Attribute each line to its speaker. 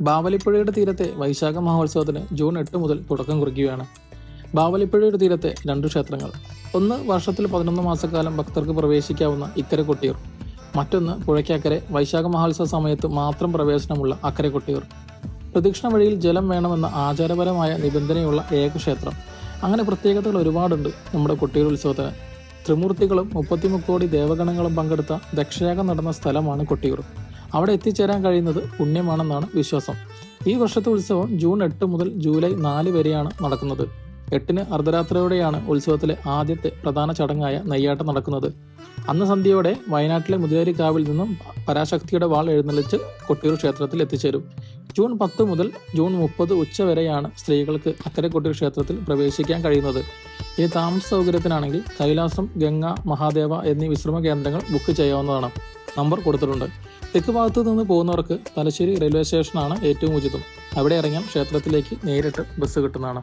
Speaker 1: ബാവലിപ്പുഴയുടെ തീരത്തെ വൈശാഖ മഹോത്സവത്തിന് ജൂൺ 8 മുതൽ തുടക്കം കുറിക്കുകയാണ്. ബാവലിപ്പുഴയുടെ തീരത്തെ 2 ക്ഷേത്രങ്ങൾ. ഒന്ന് വർഷത്തിൽ 11 മാസക്കാലം ഭക്തർക്ക് പ്രവേശിക്കാവുന്ന ഇക്കരെ കൊട്ടിയൂർ. മറ്റൊന്ന് പുഴയ്ക്കക്കരെ വൈശാഖ മഹോത്സവ സമയത്ത് മാത്രം പ്രവേശനമുള്ള അക്കരെ കൊട്ടിയൂർ. പ്രദക്ഷിണ വഴിയിൽ ജലം വേണമെന്ന ആചാരപരമായ നിബന്ധനയുള്ള ഏക ക്ഷേത്രം. അങ്ങനെ പ്രത്യേകതകൾ ഒരുപാടുണ്ട് നമ്മുടെ കൊട്ടിയൂർ ഉത്സവത്തിന്. ത്രിമൂർത്തികളും 33 കോടി ദേവഗണങ്ങളും പങ്കെടുത്ത ദക്ഷയാഗം നടന്ന സ്ഥലമാണ് കൊട്ടിയൂർ. അവിടെ എത്തിച്ചേരാൻ കഴിയുന്നത് പുണ്യമാണെന്നാണ് വിശ്വാസം. ഈ വർഷത്തെ ഉത്സവം ജൂൺ 8 മുതൽ ജൂലൈ 4 വരെയാണ് നടക്കുന്നത്. 8-ന് അർദ്ധരാത്രിയോടെയാണ് ഉത്സവത്തിലെ ആദ്യത്തെ പ്രധാന ചടങ്ങായ നെയ്യാട്ടം നടക്കുന്നത്. അന്ന് സന്ധ്യയോടെ വയനാട്ടിലെ മുതിരേരിക്കാവിൽ നിന്നും പരാശക്തിയുടെ വാൾ എഴുന്നള്ളിച്ച് കൊട്ടിയൂർ ക്ഷേത്രത്തിൽ എത്തിച്ചേരും. ജൂൺ 10 മുതൽ ജൂൺ 30 ഉച്ച വരെയാണ് സ്ത്രീകൾക്ക് അക്കരെ കൊട്ടിയൂർ ക്ഷേത്രത്തിൽ പ്രവേശിക്കാൻ കഴിയുന്നത്. ഈ താമസ സൗകര്യത്തിനാണെങ്കിൽ കൈലാസം, ഗംഗ, മഹാദേവ എന്നീ വിശ്രമ കേന്ദ്രങ്ങൾ ബുക്ക് ചെയ്യാവുന്നതാണ്. നമ്പർ കൊടുത്തിട്ടുണ്ട്. തെക്ക് ഭാഗത്തു നിന്ന് പോകുന്നവർക്ക് തലശ്ശേരി റെയിൽവേ സ്റ്റേഷനാണ് ഏറ്റവും ഉചിതം. അവിടെ ഇറങ്ങിയാൽ ക്ഷേത്രത്തിലേക്ക് നേരിട്ട് ബസ് കിട്ടുന്നതാണ്.